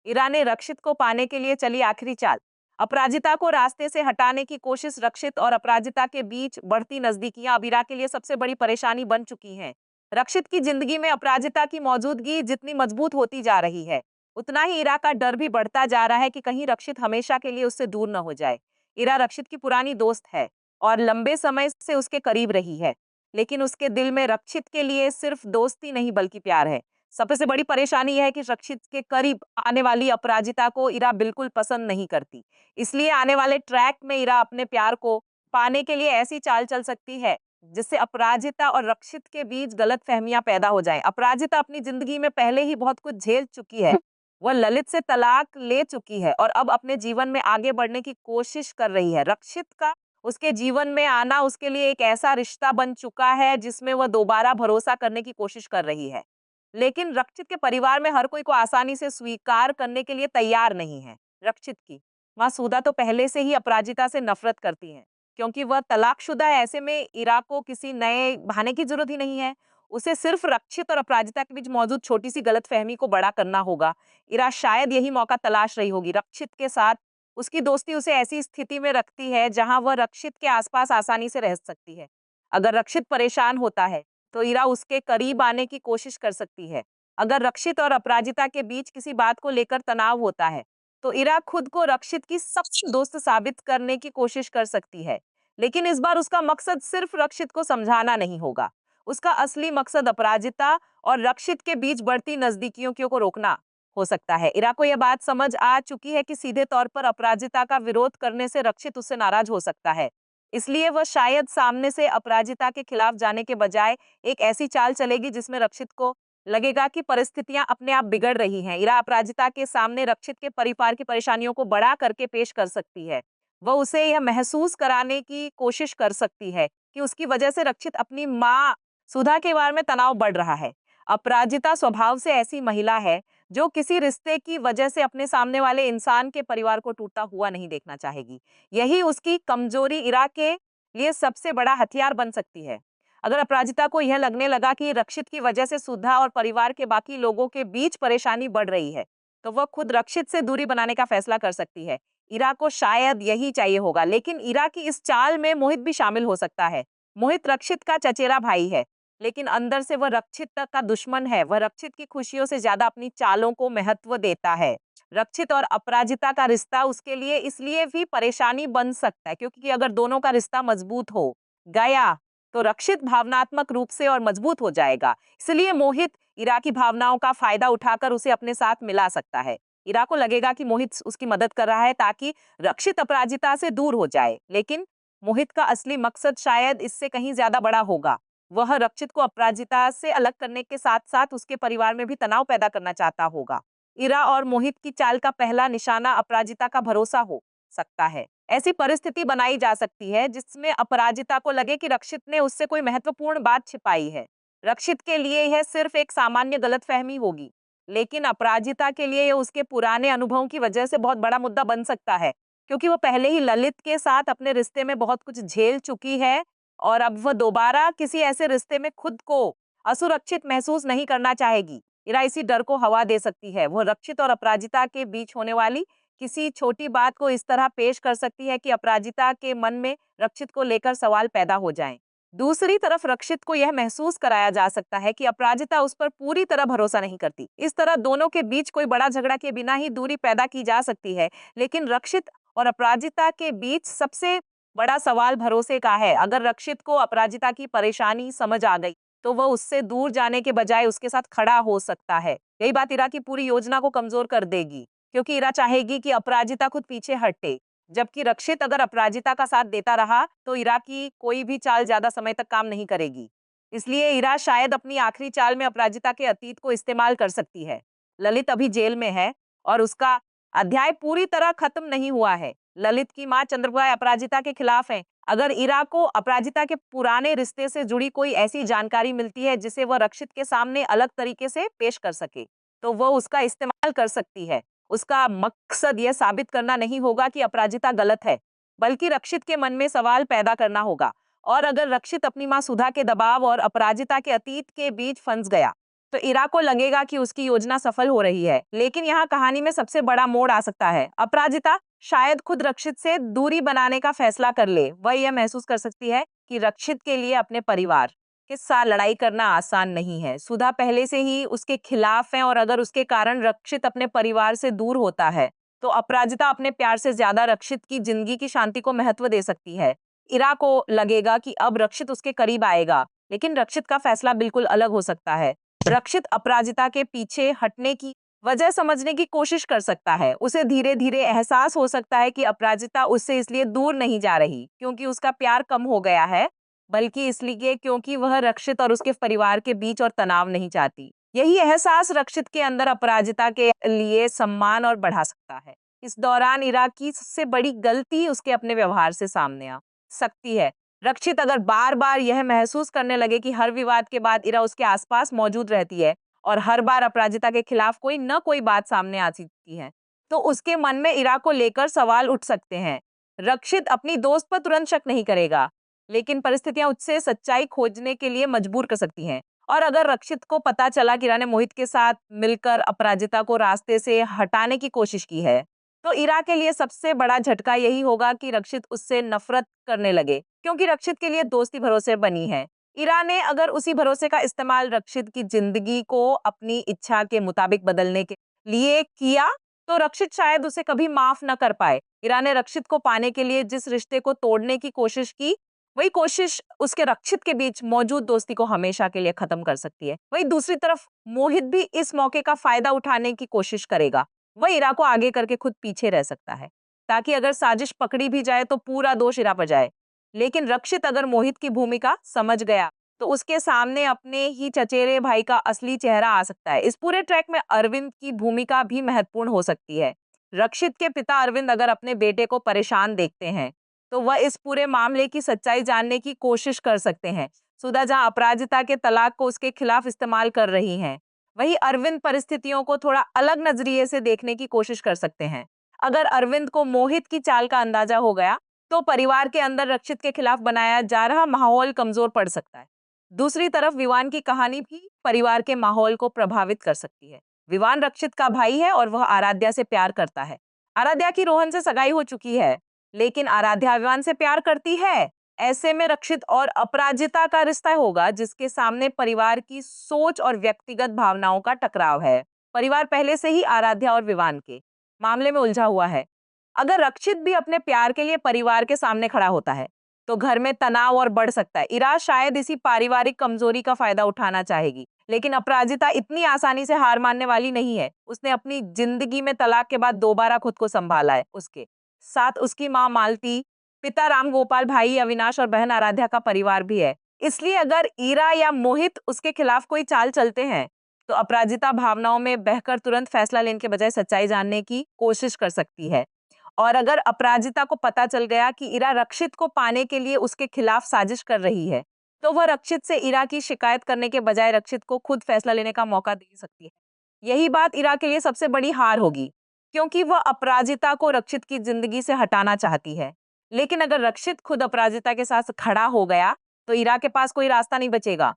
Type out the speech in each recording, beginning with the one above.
इरा ने रक्षित को पाने के लिए चली आखिरी चाल। अपराजिता को रास्ते से हटाने की कोशिश रक्षित और अपराजिता के बीच बढ़ती नजदीकियां अब इरा के लिए सबसे बड़ी परेशानी बन चुकी हैं। रक्षित की जिंदगी में अपराजिता की मौजूदगी जितनी मजबूत होती जा रही है, उतना ही इरा का डर भी बढ़ता जा रहा है कि कहीं रक्षित हमेशा के लिए उससे दूर न हो जाए। इरा रक्षित की पुरानी दोस्त है और लंबे समय से उसके करीब रही है, लेकिन उसके दिल में रक्षित के लिए सिर्फ दोस्ती नहीं बल्कि प्यार है। सबसे बड़ी परेशानी यह है कि रक्षित के करीब आने वाली अपराजिता को इरा बिल्कुल पसंद नहीं करती। इसलिए आने वाले ट्रैक में इरा अपने प्यार को पाने के लिए ऐसी चाल चल सकती है जिससे अपराजिता और रक्षित के बीच गलतफहमियां पैदा हो जाएं। अपराजिता अपनी जिंदगी में पहले ही बहुत कुछ झेल चुकी है। वह ललित से तलाक ले चुकी है और अब अपने जीवन में आगे बढ़ने की कोशिश कर रही है। रक्षित का उसके जीवन में आना उसके लिए एक ऐसा रिश्ता बन चुका है जिसमें वह दोबारा भरोसा करने की कोशिश कर रही है। लेकिन रक्षित के परिवार में हर कोई को आसानी से स्वीकार करने के लिए तैयार नहीं है। रक्षित की माँ सुधा तो पहले से ही अपराजिता से नफरत करती हैं, क्योंकि वह तलाकशुदा है। ऐसे में इरा को किसी नए बहाने की जरूरत ही नहीं है। उसे सिर्फ रक्षित और अपराजिता के बीच मौजूद छोटी सी गलतफहमी को बड़ा करना होगा। इरा शायद यही मौका तलाश रही होगी। रक्षित के साथ उसकी दोस्ती उसे ऐसी स्थिति में रखती है जहां वह रक्षित के आसपास आसानी से रह सकती है। अगर रक्षित परेशान होता है तो इरा उसके करीब आने की कोशिश कर सकती है। अगर रक्षित और अपराजिता के बीच किसी बात को लेकर तनाव होता है तो इरा खुद को रक्षित की सबसे दोस्त साबित करने की कोशिश कर सकती है। लेकिन इस बार उसका मकसद सिर्फ रक्षित को समझाना नहीं होगा। उसका असली मकसद अपराजिता और रक्षित के बीच बढ़ती नजदीकियों को रोकना हो सकता है। इरा को यह बात समझ आ चुकी है कि सीधे तौर पर अपराजिता का विरोध करने से रक्षित उससे नाराज हो सकता है। इसलिए वह शायद सामने से अपराजिता के खिलाफ जाने के बजाय एक ऐसी चाल चलेगी जिसमें रक्षित को लगेगा कि परिस्थितियां अपने आप बिगड़ रही हैं। इरा अपराजिता के सामने रक्षित के परिवार की परेशानियों को बड़ा करके पेश कर सकती है। वह उसे यह महसूस कराने की कोशिश कर सकती है कि उसकी वजह से रक्षित अपनी माँ सुधा के बारे में तनाव बढ़ रहा है। अपराजिता स्वभाव से ऐसी महिला है जो किसी रिश्ते की वजह से अपने सामने वाले इंसान के परिवार को टूटता हुआ नहीं देखना चाहेगी। यही उसकी कमजोरी इरा के लिए सबसे बड़ा हथियार बन सकती है। अगर अपराजिता को यह लगने लगा कि रक्षित की वजह से सुधा और परिवार के बाकी लोगों के बीच परेशानी बढ़ रही है, तो वह खुद रक्षित से दूरी बनाने का फैसला कर सकती है। इरा को शायद यही चाहिए होगा, लेकिन इरा की इस चाल में मोहित भी शामिल हो सकता है। मोहित रक्षित का चचेरा भाई है, लेकिन अंदर से वह रक्षित तक का दुश्मन है। वह रक्षित की खुशियों से ज्यादा अपनी चालों को महत्व देता है। रक्षित और अपराजिता का रिश्ता उसके लिए इसलिए भी परेशानी बन सकता है क्योंकि अगर दोनों का रिश्ता मजबूत हो गया तो रक्षित भावनात्मक रूप से और मजबूत हो जाएगा। इसलिए मोहित इरा की भावनाओं का फायदा उठाकर उसे अपने साथ मिला सकता है। इरा को लगेगा कि मोहित उसकी मदद कर रहा है ताकि रक्षित अपराजिता से दूर हो जाए, लेकिन मोहित का असली मकसद शायद इससे कहीं ज्यादा बड़ा होगा। वह रक्षित को अपराजिता से अलग करने के साथ साथ उसके परिवार में भी तनाव पैदा करना चाहता होगा। इरा और मोहित की चाल का पहला निशाना अपराजिता का भरोसा हो सकता है। ऐसी परिस्थिति बनाई जा सकती है जिसमें अपराजिता को लगे कि रक्षित ने उससे कोई महत्वपूर्ण बात छिपाई है। रक्षित के लिए यह सिर्फ एक सामान्य गलतफहमी होगी, लेकिन अपराजिता के लिए यह उसके पुराने अनुभवों की वजह से बहुत बड़ा मुद्दा बन सकता है, क्योंकि वो पहले ही ललित के साथ अपने रिश्ते में बहुत कुछ झेल चुकी है और अब वह दोबारा किसी ऐसे रिश्ते में खुद को असुरक्षित महसूस नहीं करना चाहेगी। इरा इसी डर को हवा दे सकती है। वो रक्षित और अपराजिता के बीच होने वाली किसी छोटी बात को इस तरह पेश कर सकती है कि अपराजिता के मन में रक्षित को लेकर सवाल पैदा हो जाएं। दूसरी तरफ रक्षित को यह महसूस कराया जा सकता है कि अपराजिता उस पर पूरी तरह भरोसा नहीं करती। इस तरह दोनों के बीच कोई बड़ा झगड़ा के बिना ही दूरी पैदा की जा सकती है। लेकिन रक्षित और अपराजिता के बीच सबसे बड़ा सवाल भरोसे का है। अगर रक्षित को अपराजिता की परेशानी समझ आ गई तो वह उससे दूर जाने के बजाय उसके साथ खड़ा हो सकता है। यही बात इरा की पूरी योजना को कमजोर कर देगी, क्योंकि इरा चाहेगी कि अपराजिता खुद पीछे हटे। जबकि रक्षित अगर अपराजिता का साथ देता रहा तो इरा की कोई भी चाल ज्यादा समय तक काम नहीं करेगी। इसलिए इरा शायद अपनी आखिरी चाल में अपराजिता के अतीत को इस्तेमाल कर सकती है। ललित अभी जेल में है और उसका अध्याय पूरी तरह खत्म नहीं हुआ है। ललित की माँ चंद्रप्रभा अपराजिता के खिलाफ है। अगर इरा को अपराजिता के पुराने रिश्ते से जुड़ी कोई ऐसी जानकारी मिलती है जिसे वह रक्षित के सामने अलग तरीके से पेश कर सके, तो वह उसका इस्तेमाल कर सकती है। उसका मकसद यह साबित करना नहीं होगा कि अपराजिता गलत है, बल्कि रक्षित के मन में सवाल पैदा करना होगा। और अगर रक्षित अपनी माँ सुधा के दबाव और अपराजिता के अतीत के बीच फंस गया तो इरा को लगेगा कि उसकी योजना सफल हो रही है। लेकिन यहाँ कहानी में सबसे बड़ा मोड़ आ सकता है। अपराजिता शायद खुद रक्षित से दूरी बनाने का फैसला कर ले। वह यह महसूस कर सकती है कि रक्षित के लिए अपने परिवार के साथ लड़ाई करना आसान नहीं है। सुधा पहले से ही उसके खिलाफ है और अगर उसके कारण रक्षित अपने परिवार से दूर होता है तो अपराजिता अपने प्यार से ज्यादा रक्षित की जिंदगी की शांति को महत्व दे सकती है। इरा को लगेगा कि अब रक्षित उसके करीब आएगा, लेकिन रक्षित का फैसला बिल्कुल अलग हो सकता है। रक्षित अपराजिता के पीछे हटने की वजह समझने की कोशिश कर सकता है। उसे धीरे धीरे एहसास हो सकता है कि अपराजिता उससे इसलिए दूर नहीं जा रही क्योंकि उसका प्यार कम हो गया है, बल्कि इसलिए क्योंकि वह रक्षित और उसके परिवार के बीच और तनाव नहीं चाहती। यही एहसास रक्षित के अंदर अपराजिता के लिए सम्मान और बढ़ा सकता है। इस दौरान इरा की सबसे बड़ी गलती उसके अपने व्यवहार से सामने आ सकती है। रक्षित अगर बार बार यह महसूस करने लगे कि हर विवाद के बाद इरा उसके आसपास मौजूद रहती है और हर बार अपराजिता के खिलाफ कोई न कोई बात सामने आ सकती है, तो उसके मन में इरा को लेकर सवाल उठ सकते हैं। रक्षित अपनी दोस्त पर तुरंत शक नहीं करेगा, लेकिन परिस्थितियां उससे सच्चाई खोजने के लिए मजबूर कर सकती हैं। और अगर रक्षित को पता चला कि इरा ने मोहित के साथ मिलकर अपराजिता को रास्ते से हटाने की कोशिश की है, तो इरा के लिए सबसे बड़ा झटका यही होगा कि रक्षित उससे नफरत करने लगे, क्योंकि रक्षित के लिए दोस्ती भरोसे बनी है। इरा ने अगर उसी भरोसे का इस्तेमाल रक्षित की जिंदगी को अपनी इच्छा के मुताबिक बदलने के लिए किया, तो रक्षित शायद उसे कभी माफ न कर पाए। इरा ने रक्षित को पाने के लिए जिस रिश्ते को तोड़ने की कोशिश की, वही कोशिश उसके रक्षित के बीच मौजूद दोस्ती को हमेशा के लिए खत्म कर सकती है। वही दूसरी तरफ मोहित भी इस मौके का फायदा उठाने की कोशिश करेगा। वह इरा को आगे करके खुद पीछे रह सकता है, ताकि अगर साजिश पकड़ी भी जाए तो पूरा दोष इरा पर जाए। लेकिन रक्षित अगर मोहित की भूमिका समझ गया, तो उसके सामने अपने ही चचेरे भाई का असली चेहरा आ सकता है। इस पूरे ट्रैक में अरविंद की भूमिका भी महत्वपूर्ण हो सकती है। रक्षित के पिता अरविंद अगर अपने बेटे को परेशान देखते हैं, तो वह इस पूरे मामले की सच्चाई जानने की कोशिश कर सकते हैं। सुधा जहां अपराजिता के तलाक को उसके खिलाफ इस्तेमाल कर रही हैं, वही अरविंद परिस्थितियों को थोड़ा अलग नजरिए से देखने की कोशिश कर सकते हैं। अगर अरविंद को मोहित की चाल का अंदाजा हो गया, तो परिवार के अंदर रक्षित के खिलाफ बनाया जा रहा माहौल कमजोर पड़ सकता है। दूसरी तरफ विवान की कहानी भी परिवार के माहौल को प्रभावित कर सकती है। विवान रक्षित का भाई है और वह आराध्या से प्यार करता है। आराध्या की रोहन से सगाई हो चुकी है, लेकिन आराध्या विवान से प्यार करती है। ऐसे में रक्षित और अपराजिता का रिश्ता होगा जिसके सामने परिवार की सोच और व्यक्तिगत भावनाओं का टकराव है। परिवार पहले से ही आराध्या और विवान के मामले में उलझा हुआ है। अगर रक्षित भी अपने प्यार के लिए परिवार के सामने खड़ा होता है, तो घर में तनाव और बढ़ सकता है। इरा शायद इसी पारिवारिक कमजोरी का फायदा उठाना चाहेगी, लेकिन अपराजिता इतनी आसानी से हार मानने वाली नहीं है। उसने अपनी जिंदगी में तलाक के बाद दोबारा खुद को संभाला है। उसके साथ उसकी माँ मालती, पिता राम गोपाल, भाई अविनाश और बहन आराध्या का परिवार भी है। इसलिए अगर ईरा या मोहित उसके खिलाफ कोई चाल चलते हैं, तो अपराजिता भावनाओं में बहकर तुरंत फैसला लेने के बजाय सच्चाई जानने की कोशिश कर सकती है। और अगर अपराजिता को पता चल गया कि इरा रक्षित को पाने के लिए उसके खिलाफ साजिश कर रही है, तो वह रक्षित से इरा की शिकायत करने के बजाय रक्षित को खुद फैसला लेने का मौका दे सकती है। यही बात इरा के लिए सबसे बड़ी हार होगी, क्योंकि वह अपराजिता को रक्षित की जिंदगी से हटाना चाहती है। लेकिन अगर रक्षित खुद अपराजिता के साथ खड़ा हो गया, तो इरा के पास कोई रास्ता नहीं बचेगा।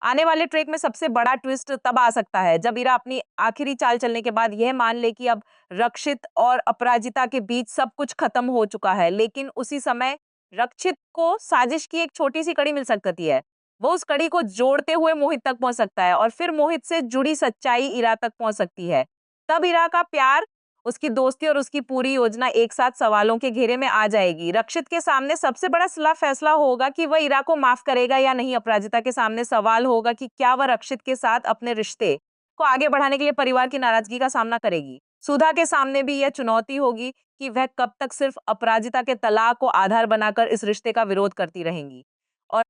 आने वाले ट्रैक में सबसे बड़ा ट्विस्ट तब आ सकता है जब इरा अपनी आखिरी चाल चलने के बाद यह मान ले कि अब रक्षित और अपराजिता के बीच सब कुछ खत्म हो चुका है। लेकिन उसी समय रक्षित को साजिश की एक छोटी सी कड़ी मिल सकती है। वो उस कड़ी को जोड़ते हुए मोहित तक पहुंच सकता है और फिर मोहित से जुड़ी सच्चाई इरा तक पहुंच सकती है। तब इरा का प्यार, उसकी दोस्ती और उसकी पूरी योजना एक साथ सवालों के घेरे में आ जाएगी। रक्षित के सामने सबसे बड़ा फैसला होगा कि वह इरा को माफ करेगा या नहीं। अपराजिता के सामने सवाल होगा कि क्या वह रक्षित के साथ अपने रिश्ते को आगे बढ़ाने के लिए परिवार की नाराजगी का सामना करेगी। सुधा के सामने भी यह चुनौती होगी कि वह कब तक सिर्फ अपराजिता के तलाक को आधार बनाकर इस रिश्ते का विरोध करती रहेंगी। और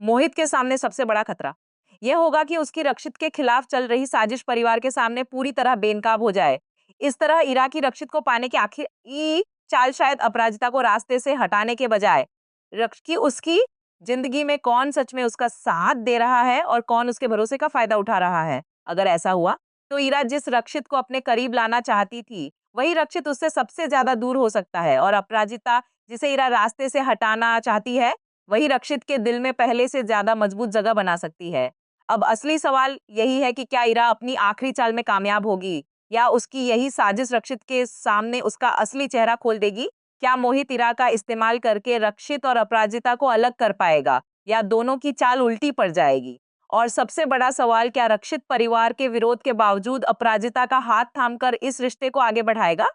मोहित के सामने सबसे बड़ा खतरा यह होगा कि उसकी रक्षित के खिलाफ चल रही साजिश परिवार के सामने पूरी तरह बेनकाब हो जाए। इस तरह इरा की रक्षित को पाने की आखिरी चाल शायद अपराजिता को रास्ते से हटाने के बजाय कि उसकी जिंदगी में कौन सच में उसका साथ दे रहा है और कौन उसके भरोसे का फायदा उठा रहा है। अगर ऐसा हुआ, तो इरा जिस रक्षित को अपने करीब लाना चाहती थी, वही रक्षित उससे सबसे ज्यादा दूर हो सकता है। और अपराजिता जिसे इरा रास्ते से हटाना चाहती है, वही रक्षित के दिल में पहले से ज्यादा मजबूत जगह बना सकती है। अब असली सवाल यही है कि क्या इरा अपनी आखिरी चाल में कामयाब होगी, या उसकी यही साजिश रक्षित के सामने उसका असली चेहरा खोल देगी? क्या मोहित इरा का इस्तेमाल करके रक्षित और अपराजिता को अलग कर पाएगा, या दोनों की चाल उल्टी पड़ जाएगी? और सबसे बड़ा सवाल, क्या रक्षित परिवार के विरोध के बावजूद अपराजिता का हाथ थामकर इस रिश्ते को आगे बढ़ाएगा?